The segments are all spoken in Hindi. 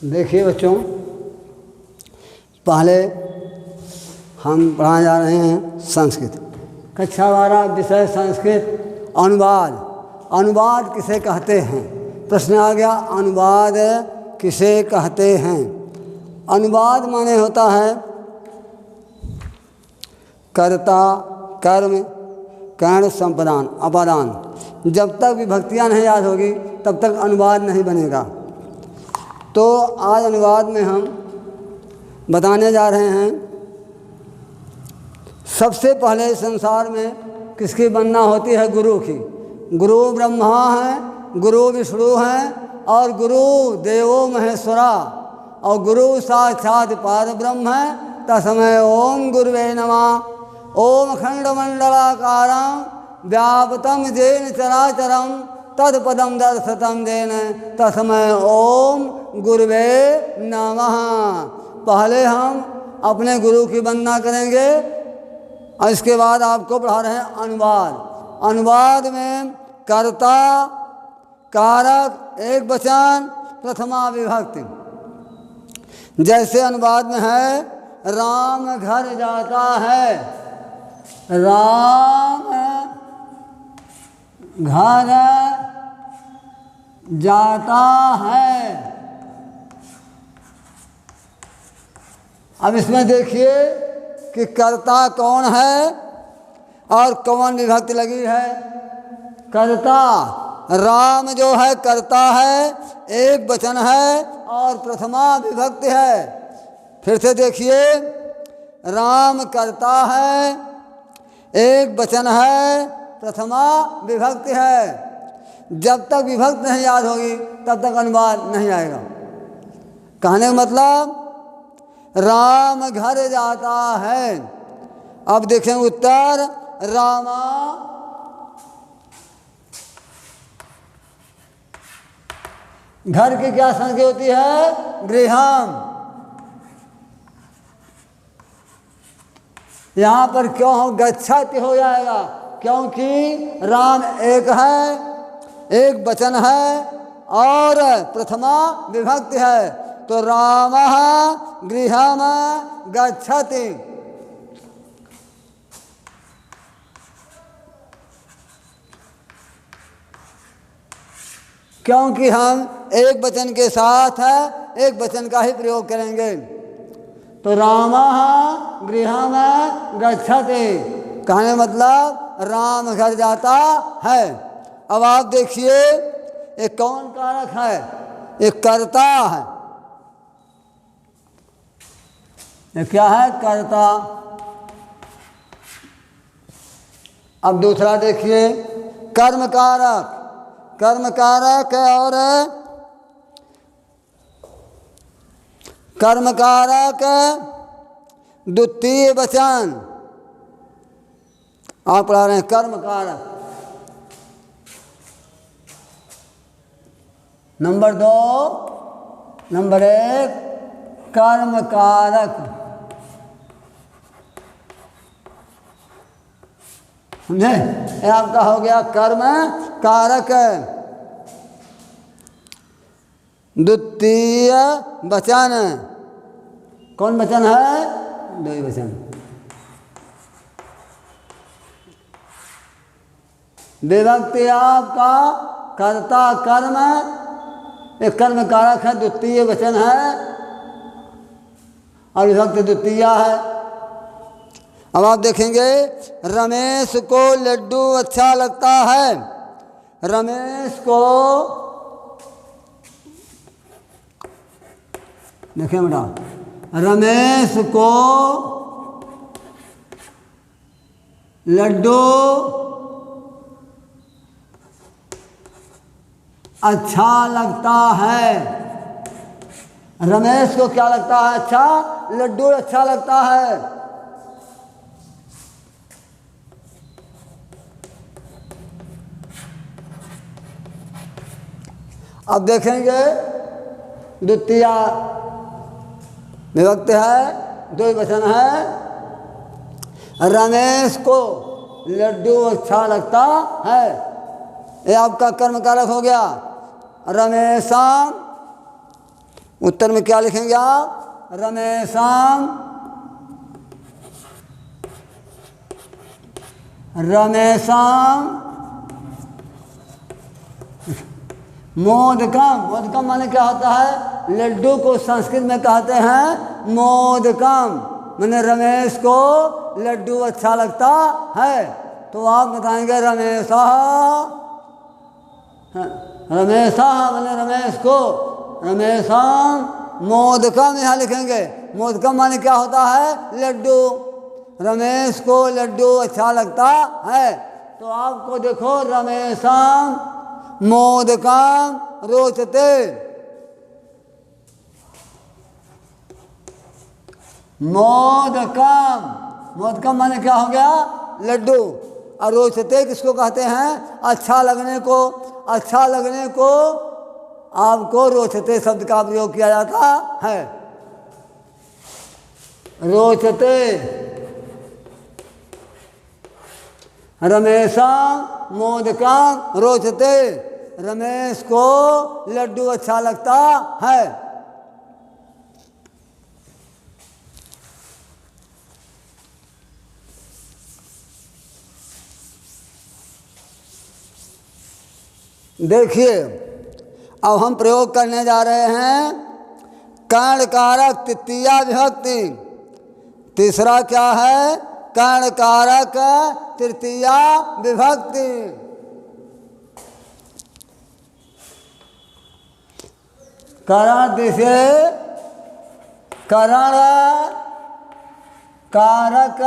देखिए बच्चों, पहले हम पढ़ाए जा रहे हैं संस्कृत। कक्षा 12 विषय संस्कृत। अनुवाद। अनुवाद किसे कहते हैं? प्रश्न आ गया, अनुवाद किसे कहते हैं? अनुवाद माने होता है कर्ता कर्म कर्ण संपदान अपादान। जब तक विभक्तियाँ नहीं याद होगी तब तक अनुवाद नहीं बनेगा। तो आज अनुवाद में हम बताने जा रहे हैं, सबसे पहले संसार में किसकी बनना होती है? गुरु की। गुरु ब्रह्मा है, गुरु विष्णु हैं और गुरु देवो महेश्वरा, और गुरु साक्षात पार ब्रह्म है। तस्मै ओम गुरुवे नमः। ओम खंडमंडलाकारं व्याप्तं येन चराचरं तत्पदं दर्शितं येन तस्मै ओम गुरुवे नमः। पहले हम अपने गुरु की वंदना करेंगे और इसके बाद आपको पढ़ा रहे हैं अनुवाद। अनुवाद में कर्ता कारक एक वचन प्रथमा विभक्ति। जैसे अनुवाद में है राम घर जाता है, राम घर जाता है। अब इसमें देखिए कि कर्ता कौन है और कौन विभक्ति लगी है। कर्ता राम जो है कर्ता है, एक वचन है और प्रथमा विभक्ति है। फिर से देखिए, राम कर्ता है, एक वचन है, प्रथमा विभक्ति है। जब तक विभक्ति नहीं याद होगी तब तक अनुवाद नहीं आएगा। कहने का मतलब राम घर जाता है। अब देखें उत्तर, रामा घर की क्या संज्ञा होती है? गृहम। यहाँ पर क्यों हो गच्छति हो जाएगा? क्योंकि राम एक है, एक वचन है और प्रथमा विभक्ति है। तो रामः गृहम गच्छति। क्योंकि हम एक वचन के साथ एक वचन का ही प्रयोग करेंगे। तो रामः गृहम गच्छति, कहने मतलब राम घर जाता है। अब आप देखिए, एक कौन कारक है? एक कर्ता है। ये क्या है? कर्ता। अब दूसरा देखिए, कर्म कारक। कर्म कारक और कर्म कारक द्वितीय वचन। आप पढ़ा रहे हैं कर्म कारक। नंबर 2, नंबर 1 कर्म कारक। समझे? ये आपका हो गया कर्म कारक। द्वितीय वचन। कौन वचन है? द्वि वचन। विभक्ति आपका कर्ता कर्म, एक कर्म कारक है, द्वितीय वचन है और विभक्ति द्वितीय है। अब आप देखेंगे, रमेश को लड्डू अच्छा लगता है। रमेश को, देखिए बेटा, रमेश को लड्डू अच्छा लगता है। रमेश को क्या लगता है? अच्छा, लड्डू अच्छा लगता है। अब देखेंगे, द्वितीय विभक्ति है, दो वचन है। रमेश को लड्डू अच्छा लगता है, ये आपका कर्म कारक हो गया। रमेशम उत्तर में क्या लिखेंगे आप? रमेशम मोदकम। मोदकम माने क्या होता है? लड्डू को संस्कृत में कहते हैं मोदकम, माने रमेश को लड्डू अच्छा लगता है। तो आप बताएंगे रमेशा, रमेशा माने रमेश को, रमेशम मोदकम यहाँ लिखेंगे। मोदकम माने क्या होता है? लड्डू। रमेश को लड्डू अच्छा लगता है। तो आपको देखो रमेशम मोदकम रोचते। मोदकम, मोदकम माने क्या हो गया? लड्डू। और रोचते किसको कहते हैं? अच्छा लगने को। अच्छा लगने को आपको रोचते शब्द का प्रयोग किया जाता है। रोचते। रमेशम मोदकम रोचते। रमेश को लड्डू अच्छा लगता है। देखिए अब हम प्रयोग करने जा रहे हैं कर्णकारक तृतीया विभक्ति। तीसरा क्या है? कर्णकारक तृतीया विभक्ति। करण दिशे करण कारक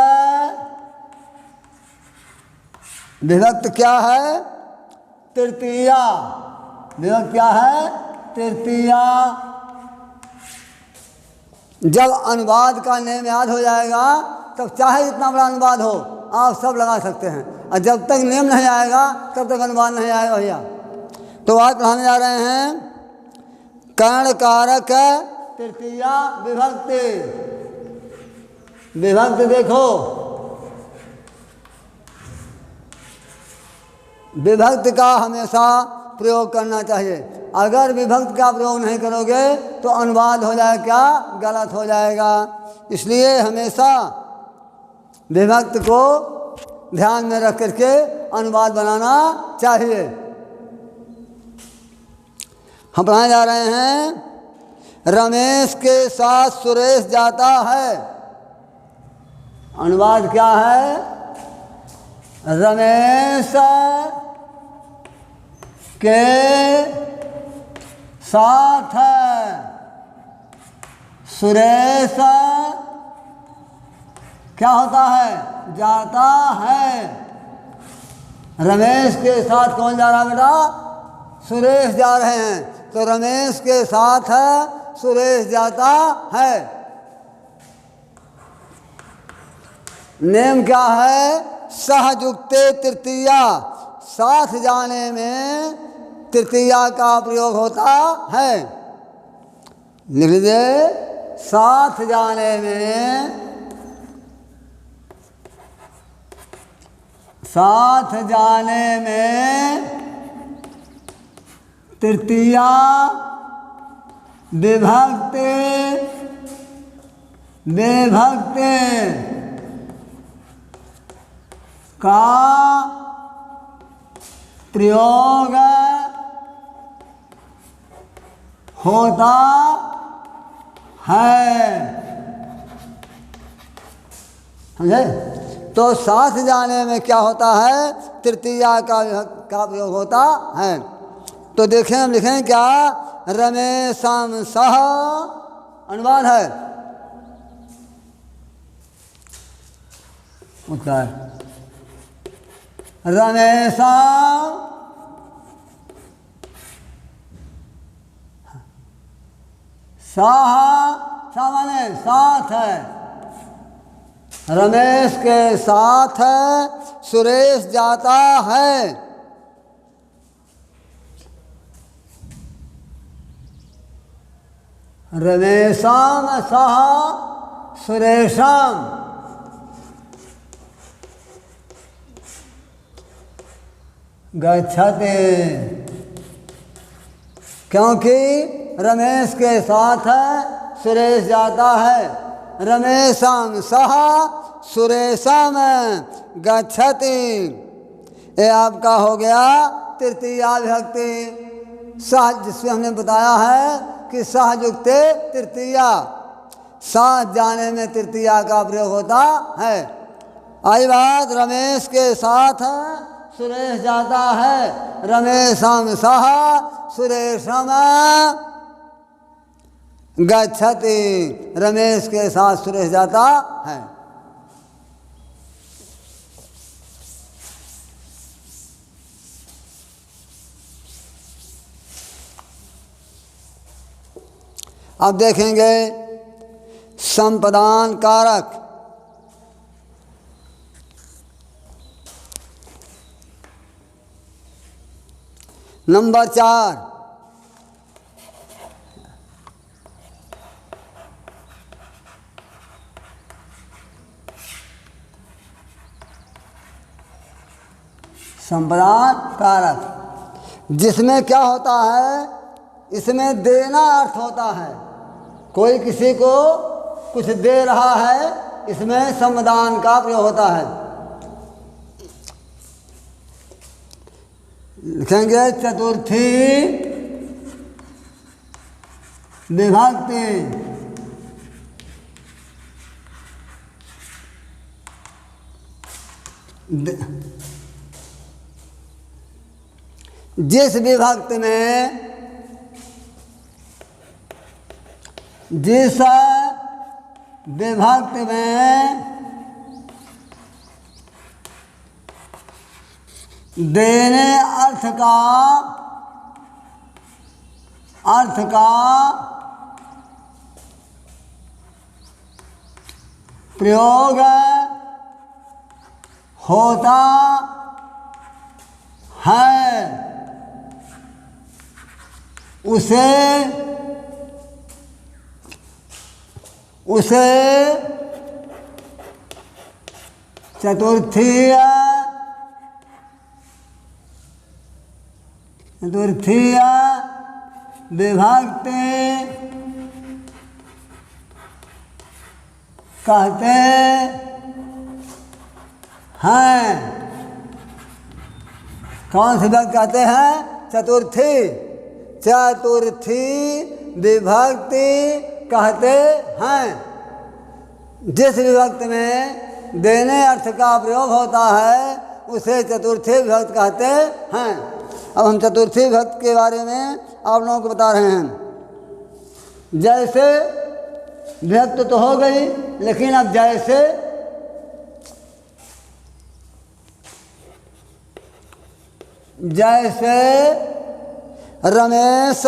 विभक्ति क्या है? तृतीया। विभक्ति क्या है? तृतीया। जब अनुवाद का नेम याद हो जाएगा तब चाहे जितना बड़ा अनुवाद हो आप सब लगा सकते हैं, और जब तक नेम नहीं आएगा तब तक अनुवाद नहीं आएगा भैया। तो आज पढ़ाने जा रहे हैं कर्णकारक तृतीया विभक्ति। विभक्ति देखो, विभक्ति का हमेशा प्रयोग करना चाहिए। अगर विभक्ति का प्रयोग नहीं करोगे तो अनुवाद हो जाएगा क्या? गलत हो जाएगा। इसलिए हमेशा विभक्ति को ध्यान में रख करके अनुवाद बनाना चाहिए। हम पढ़ाने जा रहे हैं रमेश के साथ सुरेश जाता है। अनुवाद क्या है? रमेश के साथ सुरेश क्या होता है? जाता है। रमेश के साथ कौन जा रहा है बेटा? सुरेश जा रहे हैं। तो रमेश के साथ सुरेश जाता है। नेम क्या है? सहयुक्ते तृतीया। साथ जाने में तृतीया का प्रयोग होता है। लिख लीजिए, साथ जाने में, साथ जाने में तृतीया विभक्ति विभक्ति का प्रयोग होता है। समझे? तो साथ जाने में क्या होता है? तृतीया का प्रयोग होता है। तो देखें, हम लिखें क्या? रमेशम सह। अनुवाद है उत्तर रमेशम सह। सामान्य साथ है। रमेश के साथ सुरेश जाता है। रमेशम सह सुरेशम। गच्छते, क्योंकि रमेश के साथ सुरेश जाता है। रमेशं सह सुरेशम गच्छति। ये आपका हो गया तृतीया विभक्ति। सह जिसमें हमने बताया है कि सहयुक्त तृतीया, साथ जाने में तृतीया का प्रयोग होता है। आई बात, रमेश के साथ सुरेश जाता है। रमेशं सह सुरेशम गच्छति। रमेश के साथ सुरेश जाता है। अब देखेंगे संपदान कारक। नंबर 4, संपदान कारक, जिसमें क्या होता है, इसमें देना अर्थ होता है। कोई किसी को कुछ दे रहा है, इसमें संपदान का प्रयोग होता है। लिखेंगे चतुर्थी विभक्ति। जिस विभक्ति में देने अर्थ का प्रयोग होता है, उसे चतुर्थीय विभक्ति कहते हैं। कौन सी विभक्ति कहते हैं? चतुर्थी विभक्ति कहते हैं। जिस विभक्ति में देने अर्थ का प्रयोग होता है, उसे चतुर्थी विभक्ति कहते हैं। अब हम चतुर्थी विभक्ति के बारे में आप लोगों को बता रहे हैं। जैसे विभक्ति तो हो गई, लेकिन अब जैसे रमेश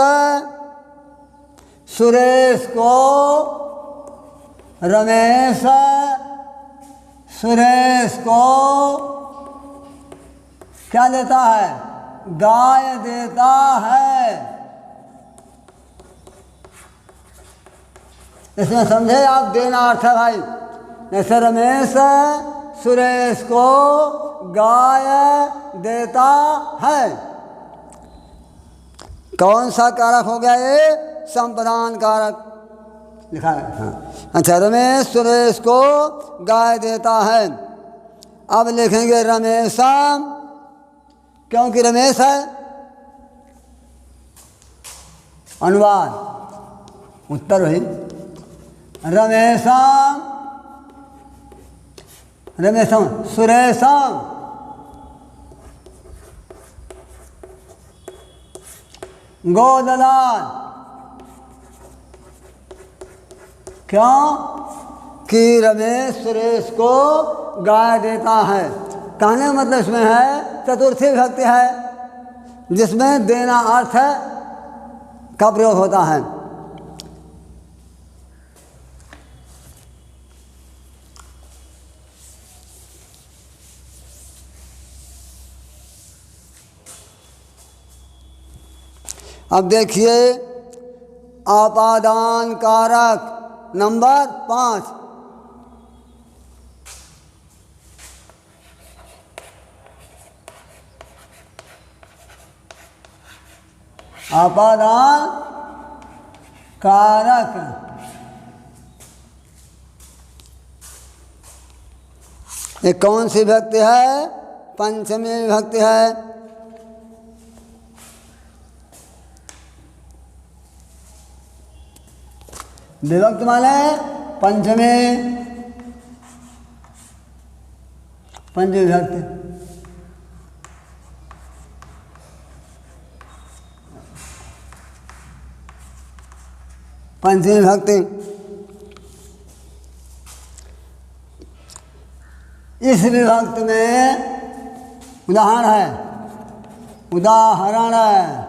सुरेश को क्या देता है? गाय देता है। इसमें समझे आप, देना अर्थ है भाई। जैसे रमेश सुरेश को गाय देता है। कौन सा कारक हो गया ये? संपदान कारक लिखा है। हाँ। अच्छा, रमेश सुरेश को गाय देता है। अब लिखेंगे रमेशम, क्योंकि रमेश है। अनुवाद उत्तर वही, रमेशम सुरेशम गोदलाल। क्यों? कि रमेश सुरेश को गाय देता है। कहने का मतलब इसमें है चतुर्थी विभक्ति है, जिसमें देना अर्थ का प्रयोग होता है। अब देखिए आपादान कारक नंबर 5। आपादान कारक। ये कौन सी विभक्ति है? पंचमी विभक्ति है। विभक्ति माने पंचमी, पंचमी विभक्ति। पंचमी विभक्ति। इस विभक्ति में उदाहरण है, उदाहरण है।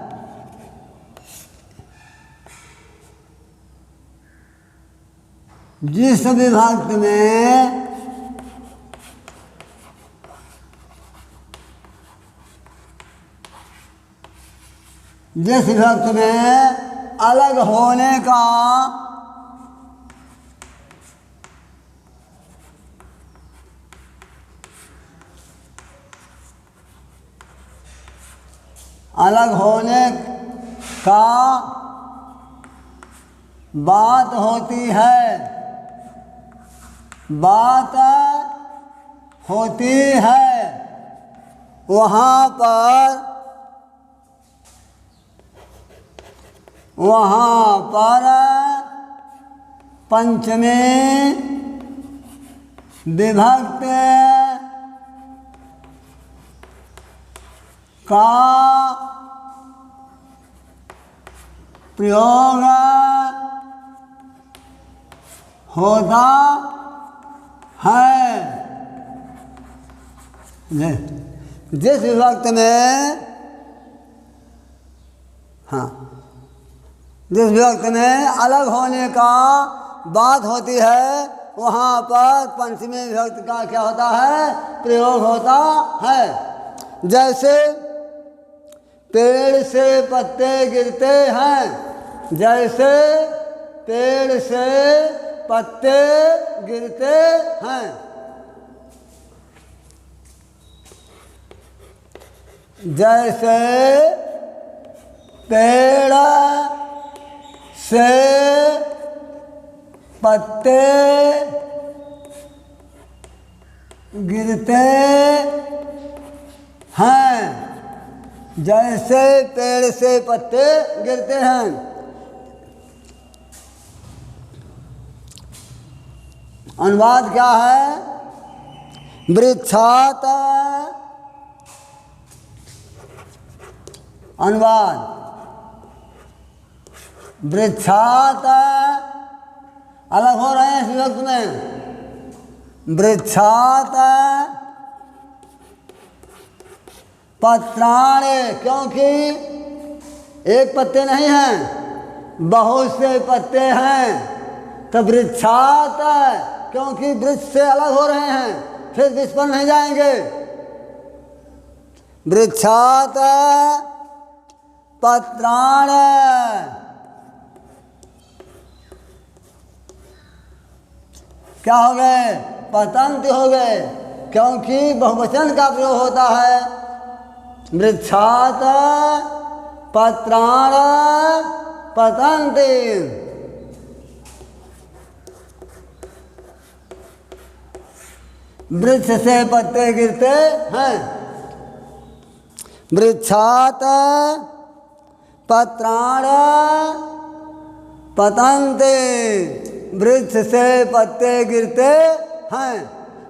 जिस विभक्ति में अलग होने का बात होती है, बात होती है, वहाँ पर पंचमी विभक्ति का प्रयोग होता है। जिस विभक्ति में, हाँ, जिस विभक्ति में अलग होने का बात होती है, वहाँ पर पंचमी विभक्ति का क्या होता है? प्रयोग होता है। जैसे पेड़ से पत्ते गिरते हैं, जैसे पेड़ से पत्ते गिरते हैं। जैसे पेड़ से पत्ते गिरते हैं, जैसे पेड़ से पत्ते गिरते हैं। अनुवाद क्या है? वृक्षात, अनुवाद वृक्षात, अलग हो रहे हैं इस विभक्ति में। वृक्षात पत्राणे, क्योंकि एक पत्ते नहीं हैं, बहुत से पत्ते हैं। तो वृक्षात, क्योंकि वृक्ष से अलग हो रहे हैं, फिर वृक्ष पर नहीं जाएंगे। वृक्षात पत्राणे, क्या हो गए? पतंत हो गए, क्योंकि बहुवचन का प्रयोग होता है। वृक्षात पत्राण पतन्ति, वृक्ष से पत्ते गिरते हैं। वृक्षात पत्राण पतन्ति, वृक्ष से पत्ते गिरते हैं।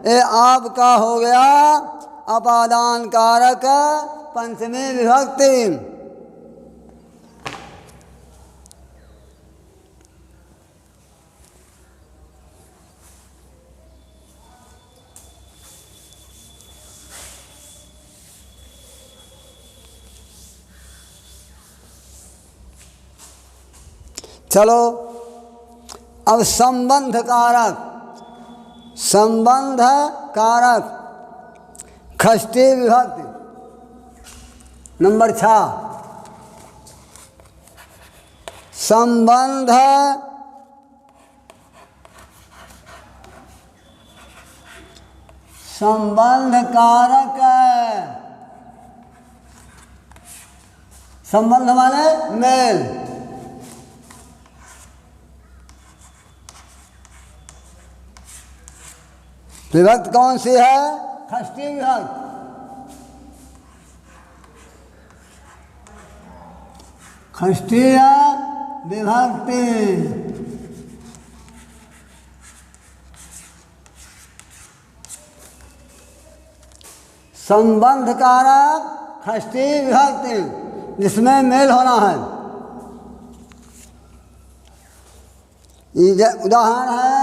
ये आपका हो गया अपादान कारक पंचमी विभक्ति। चलो अब संबंध कारक, संबंध कारक षष्ठी विभक्ति नंबर 6। संबंध संबंध कारक, संबंध माने मेल, विभक्त कौन सी है? षष्ठी विभक्त। षष्ठीय विभक्ति। संबंध कारक षष्ठी विभक्ति, जिसमें मेल होना है। उदाहरण है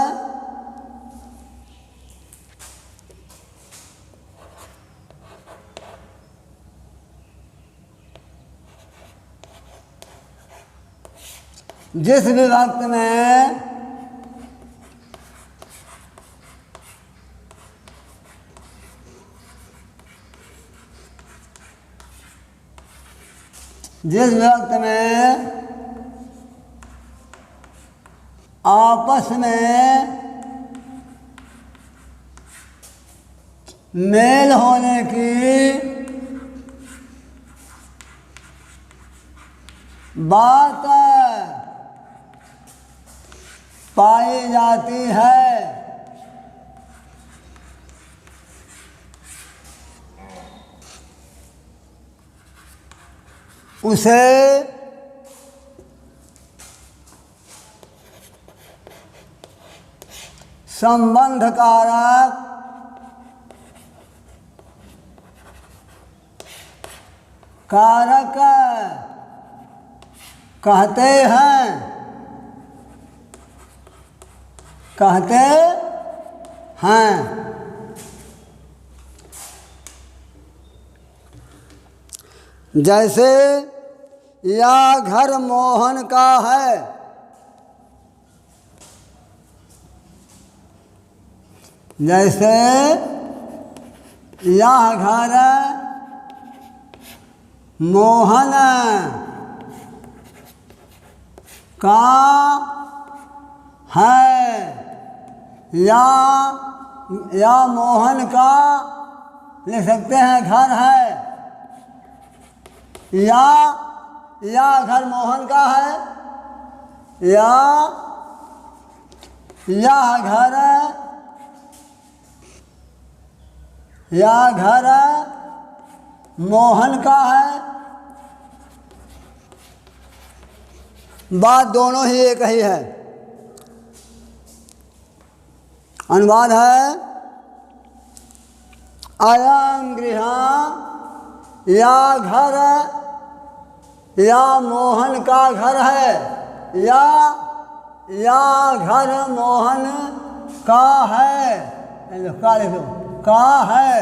जिस विभक्त में आपस में मेल होने की बात पाई जाती है, उसे संबंध कारक कहते हैं। जैसे या घर मोहन का है, जैसे यह घर मोहन का है, या मोहन का लिख सकते हैं घर है, या घर मोहन का है, या घर मोहन का है। बात दोनों ही एक ही है। अनुवाद है अयं गृह या घर या मोहन का घर है, या घर मोहन का है, का है,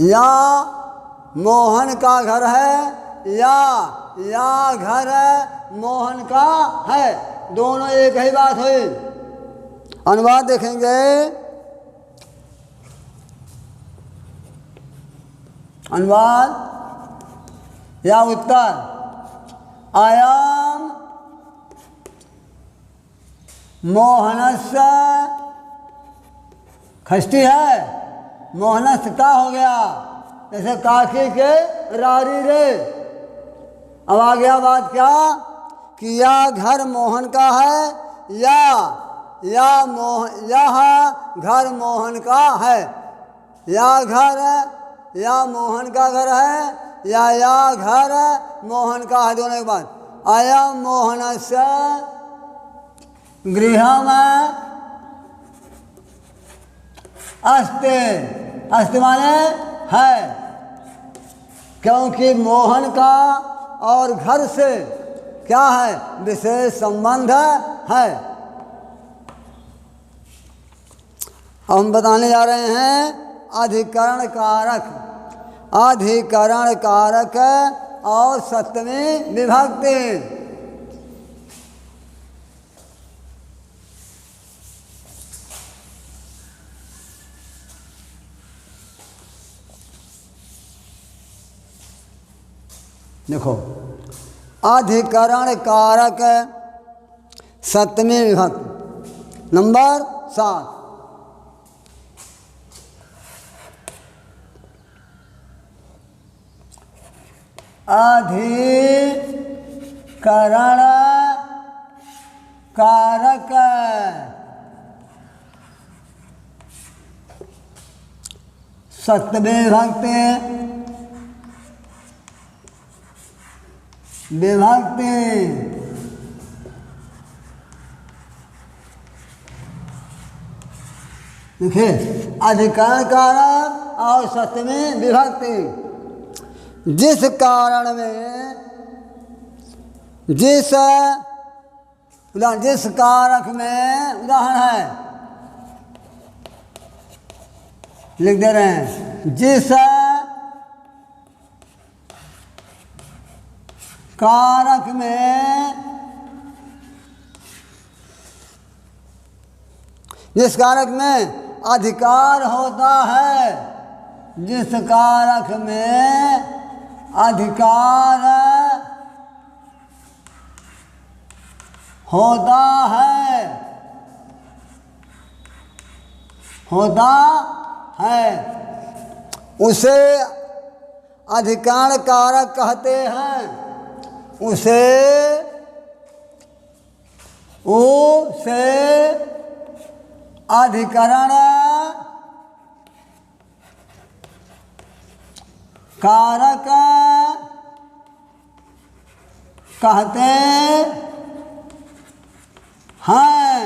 या मोहन का घर है, या घर मोहन का है। दोनों एक ही बात हुई। अनुवाद देखेंगे। अनुवाद या उत्तर अयं मोहनस्य, षष्ठी है, मोहनस्य का हो गया, जैसे काकी के रारी रे। अब आ गया बात क्या कि या घर मोहन का है, यह घर मोहन का है, या मोहन का घर है, या घर मोहन का है। दोनों के बाद अयं मोहनस्य गृहम् अस्ति, अस्ति माने है, क्योंकि मोहन का और घर से क्या है? विशेष संबंध है। हम बताने जा रहे हैं अधिकरण कारक और सप्तमी विभक्ति। देखो, अधिकरण कारक सप्तमी विभक्ति नंबर 7। अधिकरण कारक सप्तमी विभक्ति विभक्ति देखिए अधिकरण कारक और सप्तमी विभक्ति। जिस कारण में जिस कारक में उदाहरण है लिख दे रहे हैं, जिस कारक में अधिकार होता है, जिस कारक में अधिकार होता है उसे अधिकरण कारक कहते हैं। उसे अधिकरण कारक कहते हैं।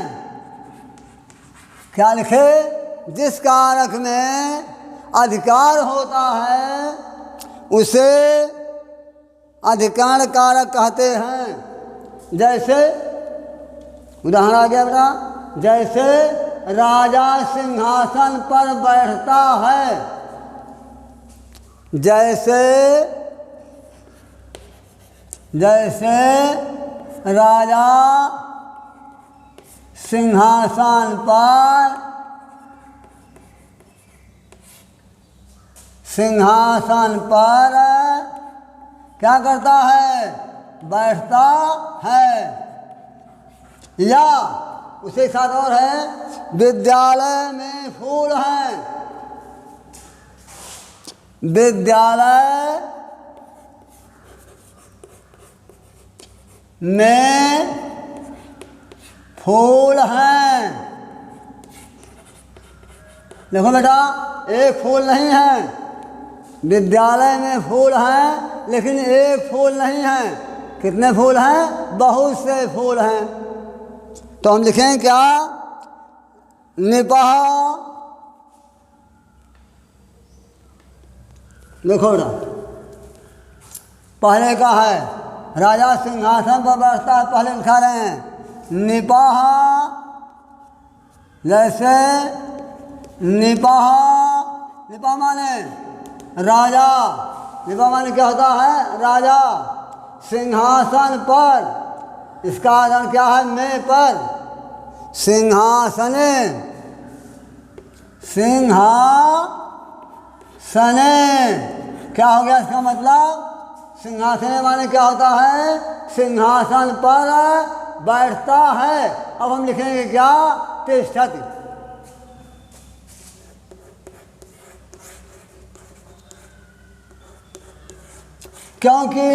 क्या लिखे? जिस कारक में अधिकार होता है उसे अधिकरण कारक कहते हैं। जैसे उदाहरण आ गया बेटा, जैसे राजा सिंहासन पर बैठता है, जैसे राजा सिंहासन पर क्या करता है? बैठता है। या उसे साथ और है, विद्यालय में फूल हैं, विद्यालय में फूल हैं। देखो बेटा, एक फूल नहीं है, विद्यालय में फूल हैं लेकिन एक फूल नहीं है। कितने फूल हैं? बहुत से फूल हैं। तो हम लिखें क्या? निपाह। देखो बेटा, पहले का है राजा सिंहासन पर बैठता है, पहले लिखा रहे हैं निपाह। जैसे निपाह, निपाह माने राजा, निपाह माने क्या होता है? राजा सिंहासन पर, इसका आधार क्या है? मैं पर, सिंहासने, क्या हो गया इसका मतलब? सिंहासने माने क्या होता है? सिंहासन पर बैठता है। अब हम लिखेंगे क्या? तिष्ठति। क्योंकि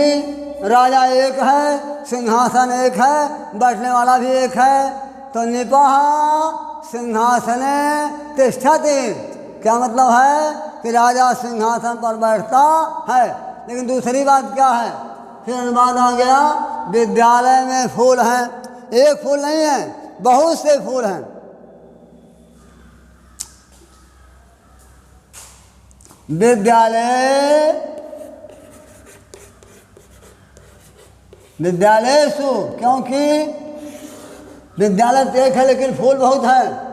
राजा एक है, सिंहासन एक है, बैठने वाला भी एक है, तो निपाह सिंहासने तिष्ठति। क्या मतलब है? कि राजा सिंहासन पर बैठता है। लेकिन दूसरी बात क्या है? फिर अनुवाद आ गया, विद्यालय में फूल हैं। एक फूल नहीं है, बहुत से फूल हैं। विद्यालयेषु, क्योंकि विद्यालय तो एक है लेकिन फूल बहुत है।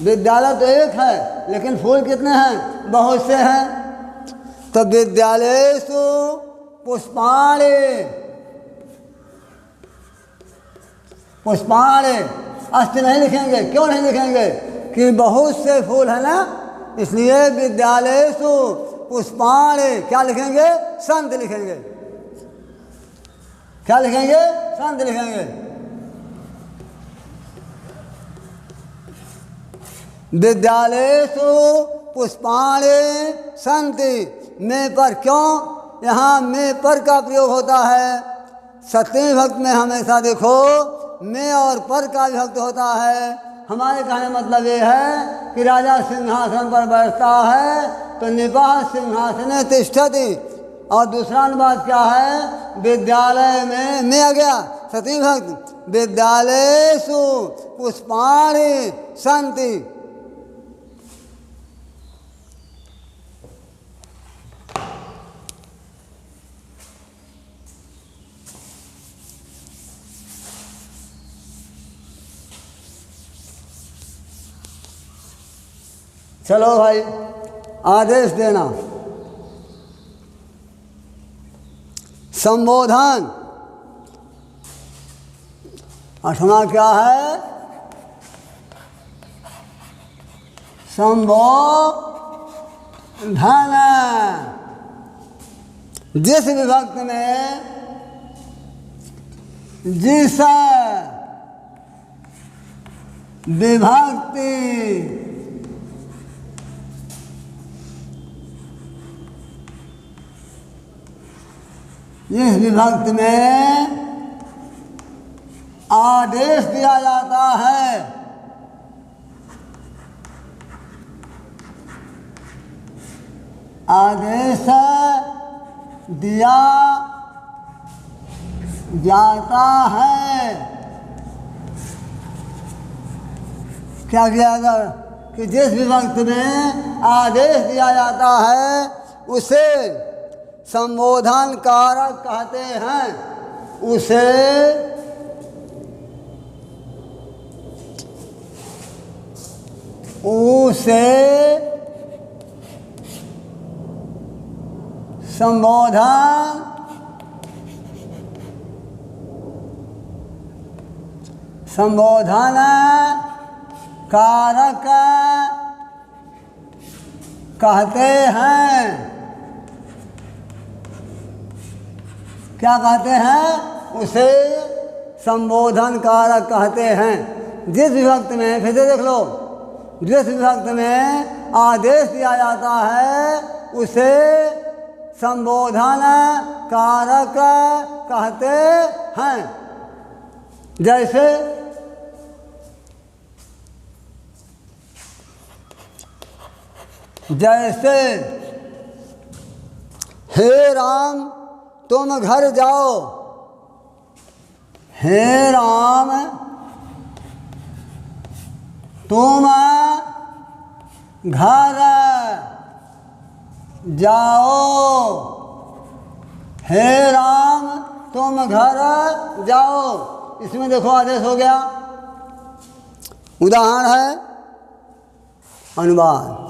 विद्यालय तो एक है लेकिन फूल कितने हैं? बहुत से हैं। तो विद्यालयेषु पुष्पाणि, पुष्पाणि अस्त नहीं लिखेंगे। क्यों नहीं लिखेंगे? कि बहुत से फूल है ना, इसलिए विद्यालयेषु पुष्पाणि क्या लिखेंगे? संत लिखेंगे। क्या लिखेंगे? संत लिखेंगे। विद्यालयेषु पुष्पाणि सन्ति। में पर क्यों? यहाँ में पर का प्रयोग होता है। सप्तमी विभक्ति में हमेशा देखो में और पर का विभक्त होता है, हमारे कहने मतलब ये है कि राजा सिंहासन पर बैठता है तो निपाह सिंहासने तिष्ठति। और दूसरा अनुवाद क्या है, विद्यालय में आ गया सती भक्त, विद्यालयेषु पुष्पाणि सन्ति। चलो भाई आदेश देना। संबोधन आठवां क्या है, संबोधन। जिस विभक्ति में जिस विभक्ति जिस विभक्ति में आदेश दिया जाता है, आदेश दिया जाता है, क्या किया जाता कि जिस विभक्ति में आदेश दिया जाता है उसे संबोधन कारक कहते हैं। उसे संबोधन कारक कहते हैं। क्या कहते हैं, उसे संबोधन कारक कहते हैं। जिस विभक्ति में, फिर से देख लो, जिस विभक्ति में आदेश दिया जाता है उसे संबोधन कारक कहते हैं। जैसे हे राम तुम घर जाओ, हे राम तुम घर जाओ, हे राम तुम घर जाओ। इसमें देखो आदेश हो गया। उदाहरण है अनुवाद।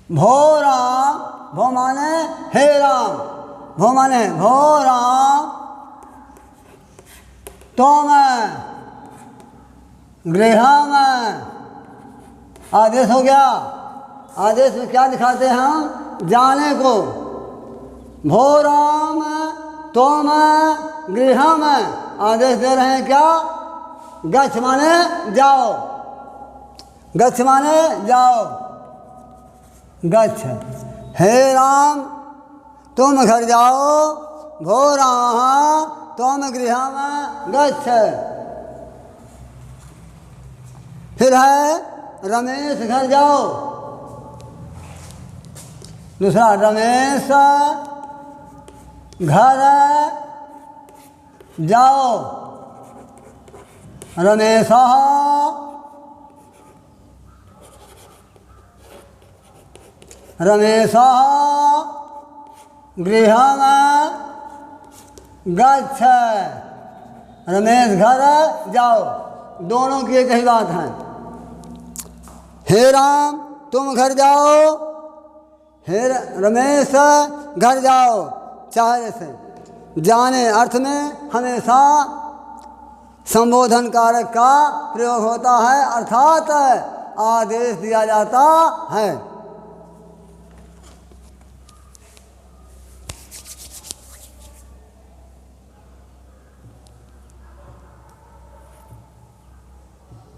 भो राम, भो माने हे राम, भो माने भो राम तुम गृह में। आदेश हो गया। आदेश में क्या दिखाते हैं हम, जाने को। भो राम तुम गृह में, आदेश दे रहे हैं क्या, गच्छ माने जाओ, गच्छ माने जाओ, गच्छ। हे राम तुम घर जाओ, भो राम तुम गृह में गच्छ। फिर है रमेश घर जाओ। दूसरा रमेश घर जाओ, रमेश गृह गच्छ। रमेश घर जाओ, दोनों की एक ही बात है। हे राम तुम घर जाओ, हे रमेश घर जाओ। चाहे से जाने अर्थ में हमेशा संबोधन कारक का प्रयोग होता है, अर्थात आदेश दिया जाता है।